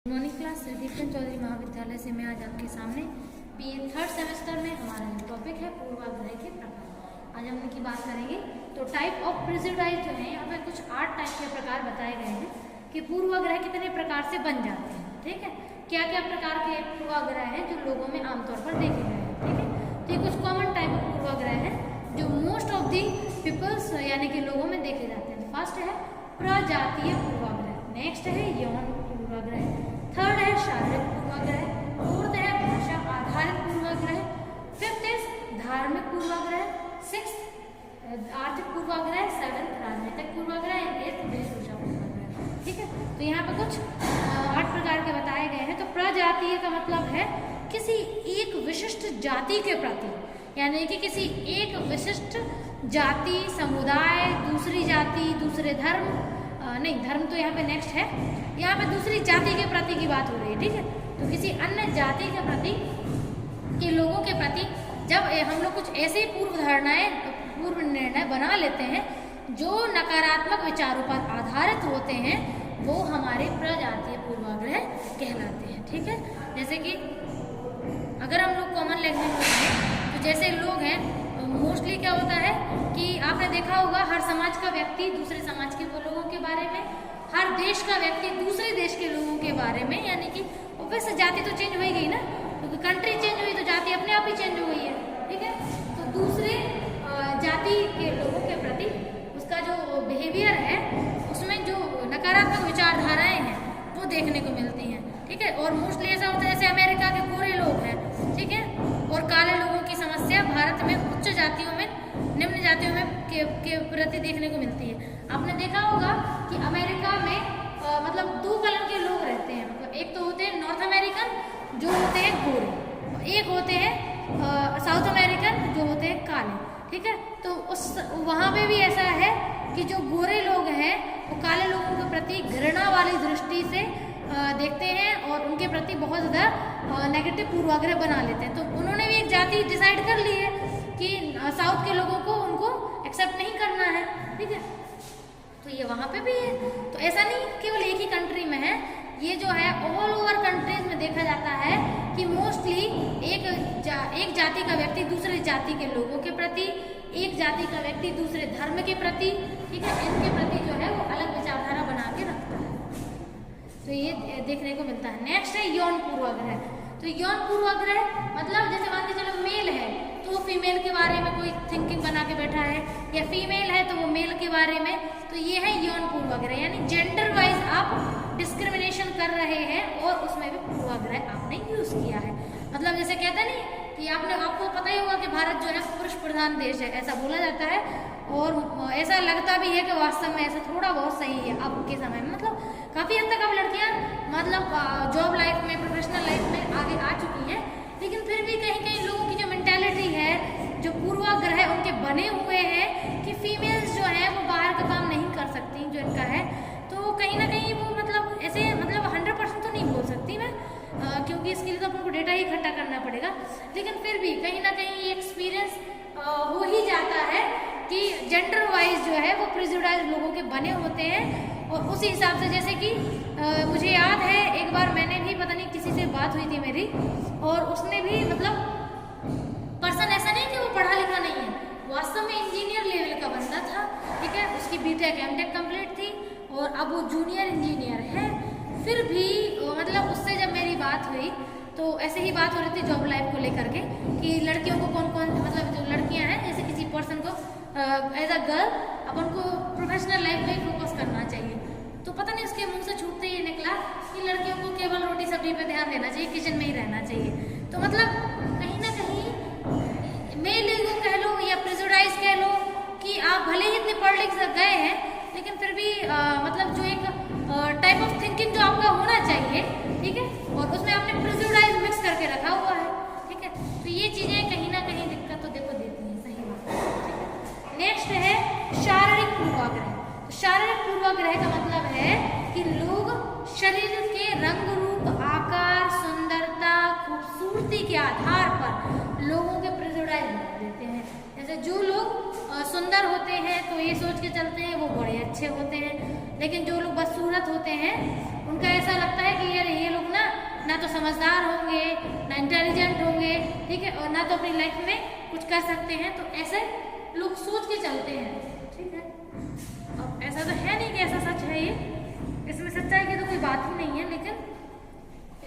Morning class Shri Deepchand Chaudhary महाविद्यालय से मैं आज आपके सामने बीए थर्ड सेमेस्टर में हमारा टॉपिक है पूर्वाग्रह के प्रकार। आज हम इनकी बात करेंगे। तो टाइप ऑफ प्रेजुडाइज जो है यहाँ पे कुछ 8 टाइप के प्रकार बताए गए हैं कि पूर्वाग्रह कितने प्रकार से बन जाते हैं। ठीक है, क्या क्या प्रकार के पूर्वाग्रह हैं जो लोगों में आमतौर पर देखे गए हैं। ठीक है, तो ये कुछ कॉमन टाइप ऑफ पूर्वाग्रह है जो मोस्ट ऑफ दी पीपल्स यानी कि लोगों में देखे जाते हैं। फर्स्ट है प्रजातीय पूर्वाग्रह, नेक्स्ट है यौन पूर्वाग्रह, थर्ड है शारीरिक पूर्वाग्रह, फोर्थ है भाषा आधारित पूर्वाग्रह, फिफ्थ इज धार्मिक पूर्वाग्रह, सिक्स्थ आर्थिक पूर्वाग्रह, सेवंथ राजनीतिक पूर्वाग्रह, एट्थ वेशभूषा पूर्वाग्रह। ठीक है, तो यहाँ पे कुछ 8 प्रकार के बताए गए हैं। तो प्रजातीय का मतलब है किसी एक विशिष्ट जाति के प्रति, यानी कि किसी एक विशिष्ट जाति समुदाय, दूसरी जाति, दूसरे धर्म, नहीं धर्म तो यहाँ पे नेक्स्ट है, यहाँ पे दूसरी जाति के प्रति की बात हो रही है। ठीक है, तो किसी अन्य जाति के प्रति के लोगों के प्रति जब हम लोग कुछ ऐसे पूर्व निर्णय बना लेते हैं जो नकारात्मक विचारों पर आधारित होते हैं, वो हमारे प्रजातीय पूर्वाग्रह कहलाते हैं। ठीक है, जैसे कि अगर हम लोग कॉमन लैंग्वेज में कहें तो जैसे लोग हैं मोस्टली क्या होता है कि आपने देखा होगा हर समाज का व्यक्ति दूसरे समाज के लोगों के बारे में, हर देश का व्यक्ति दूसरे देश के लोगों के बारे में, यानी कि वैसे जाति तो चेंज हो ही गई ना, क्योंकि कंट्री चेंज हुई तो जाति अपने आप ही चेंज हो गई है। ठीक है, तो दूसरे जाति के लोगों के प्रति उसका जो बिहेवियर है उसमें जो नकारात्मक विचारधाराएं हैं वो देखने को मिलती हैं। ठीक है, और मोस्टली ऐसा होता है जैसे अमेरिका के गोरे लोग हैं, ठीक है, और काले लोगों की समस्या भारत में उच्च जातियों में, निम्न जातियों में के प्रति देखने को मिलती है। आपने देखा होगा कि अमेरिका में मतलब 2 कलर के लोग रहते हैं, मतलब एक तो होते हैं नॉर्थ अमेरिकन जो होते हैं गोरे, एक होते हैं साउथ अमेरिकन जो होते हैं काले। ठीक है, तो उस वहाँ पे भी ऐसा है कि जो गोरे लोग हैं वो काले लोगों के प्रति घृणा वाली दृष्टि से देखते हैं और उनके प्रति बहुत ज़्यादा नेगेटिव पूर्वाग्रह बना लेते हैं। तो उन्होंने भी एक जाति डिसाइड कर ली है कि साउथ के लोगों को उनको एक्सेप्ट नहीं करना है। ठीक है, तो ये वहाँ पे भी है। तो ऐसा नहीं केवल एक ही कंट्री में है, ये जो है ऑल ओवर कंट्रीज में देखा जाता है कि मोस्टली एक जाति का व्यक्ति दूसरे जाति के लोगों के प्रति, एक जाति का व्यक्ति दूसरे धर्म के प्रति, ठीक है, इनके प्रति जो है वो अलग विचारधारा बना के रखता है। तो ये देखने को मिलता है। नेक्स्ट है यौन पूर्वाग्रह। तो यौन पूर्वाग्रह मतलब जैसे मान के चलो मेल है तो वो फीमेल के बारे में कोई थिंकिंग बना के बैठा है, या फीमेल है तो वो मेल के बारे में, तो ये है यौन पूर्वाग्रह, यानी जेंडर वाइज आप डिस्क्रिमिनेशन कर रहे हैं और उसमें भी पूर्वाग्रह आपने यूज किया है। मतलब जैसे कहते नहीं कि आपको पता ही होगा कि भारत जो है पुरुष प्रधान देश है, ऐसा बोला जाता है, और ऐसा लगता भी है कि वास्तव में ऐसा थोड़ा बहुत सही है अब के समय में। मतलब काफ़ी हद तक अब लड़कियां मतलब जॉब लाइफ में, प्रोफेशनल लाइफ में आगे आ चुकी हैं, लेकिन फिर भी कहीं कहीं लोगों की जो मेंटालिटी है, जो पूर्वाग्रह उनके बने हुए हैं कि फीमेल्स जो है वो बाहर का काम नहीं कर सकती जो इनका है, तो कहीं ना कहीं वो मतलब ऐसे मतलब 100% तो नहीं बोल सकती मैं, क्योंकि इसके लिए तो अपन को डेटा ही इकट्ठा करना पड़ेगा, लेकिन फिर भी कहीं ना कहीं ये एक्सपीरियंस हो ही जाता है कि जेंडर वाइज जो है वो प्रेजुडाइज लोगों के बने होते हैं। और उसी हिसाब से जैसे कि मुझे याद है एक बार मैंने भी पता नहीं किसी से बात हुई थी मेरी, और उसने भी मतलब पर्सन ऐसा नहीं कि वो पढ़ा लिखा नहीं है, वास्तव में इंजीनियर लेवल का बंदा था। ठीक है, उसकी बीटेक एमटेक कंप्लीट थी और अब वो जूनियर इंजीनियर है। फिर भी मतलब उससे जब मेरी बात हुई तो ऐसे ही बात हो रही थी जॉब लाइफ को लेकर के कि लड़कियों को कौन कौन, मतलब जो लड़कियां हैं जैसे किसी पर्सन को एज अ गर्ल अपन को प्रोफेशनल लाइफ में फोकस करना चाहिए, तो पता नहीं उसके मुंह से छूटते ही निकला कि लड़कियों को केवल रोटी सब्जी पे ध्यान देना चाहिए, किचन में ही रहना चाहिए। तो मतलब कहीं ना कहीं मेल ईगो कह लो या प्रेजुडाइज कह लो कि आप भले ही इतने पढ़ लिख गए हैं, लेकिन फिर भी मतलब जो एक टाइप ऑफ थिंकिंग जो आपका होना चाहिए, ठीक है, और उसमें आपने प्रेजुडाइज मिक्स करके रखा हुआ है। ठीक है, तो ये चीज़ें कहीं ना कहीं दिक्कत तो देखो देती हैं, सही बात। नेक्स्ट है शारीरिक पूर्वाग्रह। तो शारीरिक पूर्वाग्रह का मतलब है कि लोग शरीर के रंग रूप, आकार, सुंदरता, खूबसूरती के आधार पर लोगों के प्रेजुडाइज बना देते हैं। जैसे जो लोग सुंदर होते हैं तो ये सोच के चलते हैं वो बड़े अच्छे होते हैं, लेकिन जो लोग बदसूरत होते हैं उनका ऐसा लगता है कि यार ये लोग ठीक है, और ना तो अपनी लाइफ में कुछ कर सकते हैं। तो ऐसे लोग सोच के चलते हैं, ठीक है। अब ऐसा तो है नहीं कि ऐसा सच है, ये इसमें सच्चाई की तो कोई बात ही नहीं है, लेकिन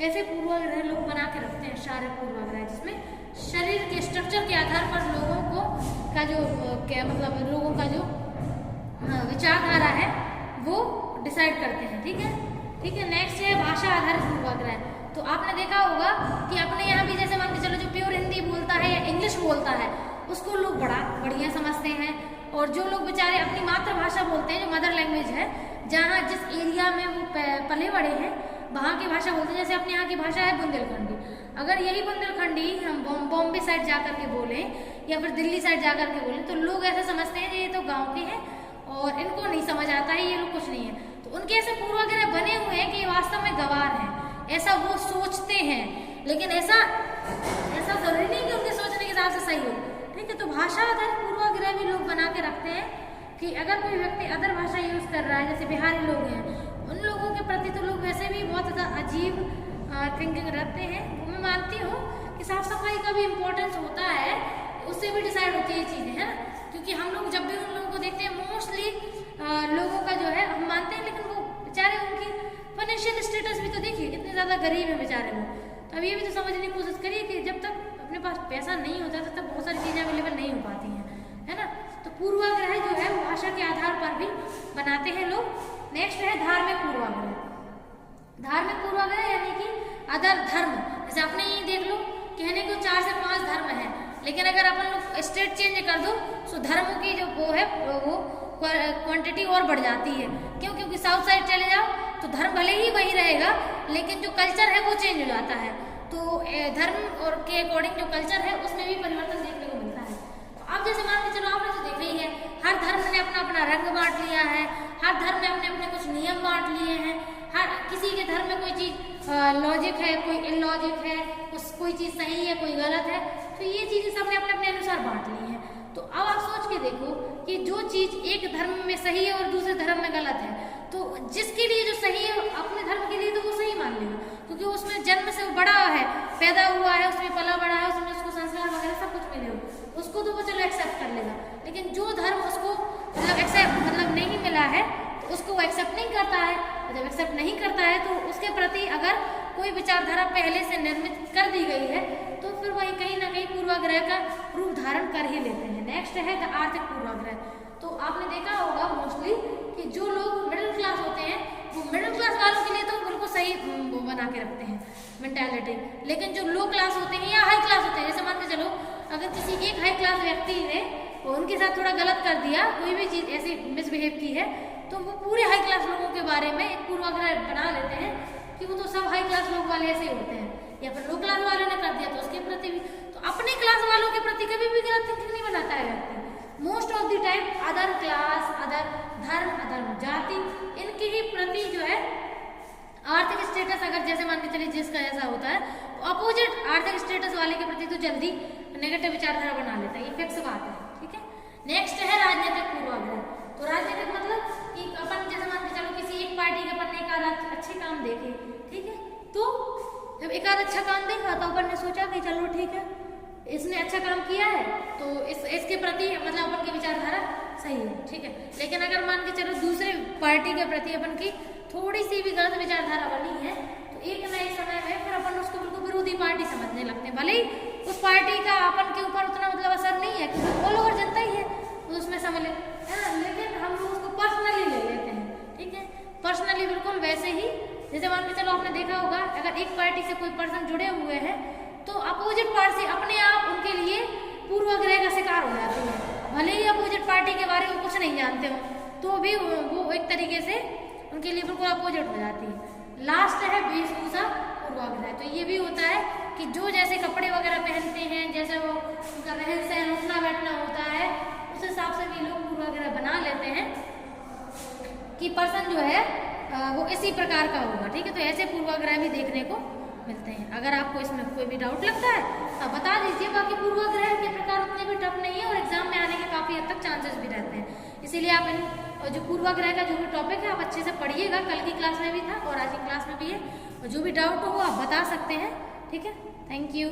ऐसे पूर्वाग्रह लोग बना के रखते हैं, सारे पूर्वाग्रह, जिसमें शरीर के स्ट्रक्चर के आधार पर लोगों को का जो क्या मतलब लोगों का जो विचारधारा है वो डिसाइड करते हैं, ठीक है। ठीक है, नेक्स्ट है भाषा आधारित पूर्वाग्रह। तो आपने देखा होगा कि अपने यहाँ भी जैसे मान के चलो जो प्योर हिंदी बोलता है या इंग्लिश बोलता है उसको लोग बड़ा बढ़िया समझते हैं, और जो लोग बेचारे अपनी मातृभाषा बोलते हैं, जो मदर लैंग्वेज है, जहाँ जिस एरिया में वो पले बड़े हैं वहाँ की भाषा बोलते हैं। जैसे अपने यहाँ की भाषा है बुंदेलखंडी, अगर यही बुंदेलखंडी हम बॉम्बे साइड जा करके बोले या फिर दिल्ली साइड जा करके बोले तो लोग ऐसा समझते हैं कि ये तो गाँव के हैं और इनको नहीं समझ आता है, ये लोग कुछ नहीं है। तो उनके ऐसे पूर्वाग्रह बने हुए हैं कि ये वास्तव में गंवार हैं, ऐसा वो सोचते हैं, लेकिन ऐसा जरूरी नहीं कि उनके सोचने के हिसाब से सही हो, ठीक है। तो भाषा आधारित पूर्वाग्रह भी लोग बना के रखते हैं कि अगर कोई व्यक्ति अदर भाषा यूज कर रहा है, जैसे बिहारी लोग हैं, उन लोगों के प्रति तो लोग वैसे भी बहुत ज़्यादा अजीब थिंकिंग रखते हैं। वो मैं मानती हूँ कि साफ सफाई का भी इम्पोर्टेंस होता है, उससे भी डिसाइड होती है ये चीज़ें, है ना। क्योंकि हम लोग जब भी उन लोगों को देखते हैं मोस्टली लोगों का जो है हम मानते हैं, लेकिन वो बेचारे उनकी फाइनेंशियल स्टेटस भी तो देखिए कितने ज़्यादा गरीब है बेचारे लोग। तो अब ये भी तो समझने की कोशिश करिए कि जब तक अपने पास पैसा नहीं होता तब तक बहुत सारी चीज़ें अवेलेबल नहीं हो पाती हैं, है ना। तो पूर्वाग्रह जो है वो भाषा के आधार पर भी बनाते हैं लोग। नेक्स्ट है धार्मिक पूर्वाग्रह। धार्मिक पूर्वाग्रह यानी कि अदर धर्म, जैसे आपने ये देख लो कहने को 4 से 5 धर्म है, लेकिन अगर अपन लोग स्टेट चेंज कर दो तो धर्मों की जो वो है वो क्वांटिटी और बढ़ जाती है। क्यों? क्योंकि साउथ साइड चले जाओ तो धर्म भले ही वही रहेगा, लेकिन जो कल्चर है वो चेंज हो जाता है। तो धर्म और के अकॉर्डिंग जो कल्चर है उसमें भी परिवर्तन देखने को मिलता है। तो अब जैसे मान के चलो आपने तो देखा ही है, हर धर्म ने अपना अपना रंग बांट लिया है, हर धर्म ने अपने अपने कुछ नियम बांट लिए हैं। हर किसी के धर्म में कोई चीज़ लॉजिक है, कोई इलॉजिक है, कोई चीज़ सही है, कोई गलत है। तो ये चीज़ें सबने अपने अपने अनुसार बांट ली हैं। तो अब आप सोच के देखो कि जो चीज़ एक धर्म में सही है और दूसरे धर्म में गलत है, तो जिसके लिए जो सही है अपने धर्म के लिए तो वो सही मान लेगा, क्योंकि उसमें जन्म से वो बड़ा है, पैदा हुआ है, उसमें पला बड़ा है, उसमें उसको संस्कार वगैरह सब कुछ मिले हो, उसको तो वो चलो एक्सेप्ट कर लेगा। लेकिन जो धर्म उसको मतलब नहीं मिला है तो उसको वो एक्सेप्ट नहीं करता है। जब एक्सेप्ट नहीं करता है तो उसके प्रति अगर कोई विचारधारा पहले से निर्मित कर दी गई है तो फिर वही कहीं ना कहीं पूर्वाग्रह का रूप धारण कर ही लेते हैं। नेक्स्ट है आर्थिक पूर्वाग्रह। तो आपने देखा होगा मोस्टली कि जो लोग मिडिल क्लास होते हैं वो मिडिल क्लास वालों के लिए तो बिल्कुल सही वो बना के रखते हैं मेंटालिटी, लेकिन जो लो क्लास होते हैं या हाई क्लास होते हैं, जैसे मान के चलो अगर किसी एक हाई क्लास व्यक्ति ने उनके साथ थोड़ा गलत कर दिया, कोई भी चीज़ ऐसी मिसबिहेव की है, तो वो पूरे हाई क्लास लोगों के बारे में एक पूर्वाग्रह बना लेते हैं कि वो तो सब हाई क्लास लोग वाले ऐसे ही होते हैं, या फिर लो क्लास वाले ने कर दिया तो उसके प्रति भी। तो अपने क्लास वालों के प्रति कभी भी गलत थिंकिंग नहीं बनाता है व्यक्ति। Most of the time other class, other धर्म, अदर जाति, इनके ही प्रति जो है आर्थिक स्टेटस, अगर जैसे मान के चलिए जिसका ऐसा होता है तो अपोजिट आर्थिक स्टेटस वाले के प्रति तो जल्दी नेगेटिव विचारधारा बना लेता है, ये फिक्स बात है, ठीक है। नेक्स्ट है राजनीतिक पूर्वाग्रह। तो राजनीतिक मतलब कि अपन जैसे मान के चलो किसी एक पार्टी के अपन ने एक आध अच्छे काम देखे, ठीक है, तो जब एक आध अच्छा काम देखा तो अपन ने सोचा कि चलो ठीक है इसने अच्छा काम किया है तो इसके प्रति मतलब अपन की विचारधारा सही है, ठीक है। लेकिन अगर मान के चलो दूसरे पार्टी के प्रति अपन की थोड़ी सी भी गलत विचारधारा बनी है तो एक ना एक समय में फिर अपन उसको बिल्कुल विरोधी पार्टी समझने लगते हैं। भले ही उस पार्टी का अपन के ऊपर उतना मतलब असर नहीं है क्योंकि ऑल ओवर जनता ही है तो उसमें समझ है ना, लेकिन हम लोग उसको पर्सनली ले लेते हैं, ठीक है। पर्सनली बिल्कुल वैसे ही जैसे मान के चलो आपने देखा होगा अगर एक पार्टी से कोई पर्सन जुड़े हुए हैं तो अपोजिट पार्टी अपने आप उनके लिए पूर्वाग्रह का शिकार हो जाती है। भले ही अपोजिट पार्टी के बारे में कुछ नहीं जानते हो तो भी वो एक तरीके से उनके लिए बिल्कुल अपोजिट हो जाती है। लास्ट है वेशभूषा पूर्वाग्रह। तो ये भी होता है कि जो जैसे कपड़े वगैरह पहनते हैं, जैसे वो उनका रहन सहन उठना बैठना होता है, उस हिसाब से भी लोग पूर्वाग्रह बना लेते हैं कि पर्सन जो है वो इसी प्रकार का होगा, ठीक है। तो ऐसे पूर्वाग्रह भी देखने को मिलते हैं। अगर आपको इसमें कोई भी डाउट लगता है तो बता दीजिए। बाकी पूर्वाग्रह के प्रकार उतने भी टफ नहीं है और एग्जाम में आने के काफ़ी हद तक चांसेस भी रहते हैं। इसीलिए आप इन जो पूर्वाग्रह का जो भी टॉपिक है आप अच्छे से पढ़िएगा। कल की क्लास में भी था और आज की क्लास में भी है, और जो भी डाउट हो वो आप बता सकते हैं, ठीक है। Thank you.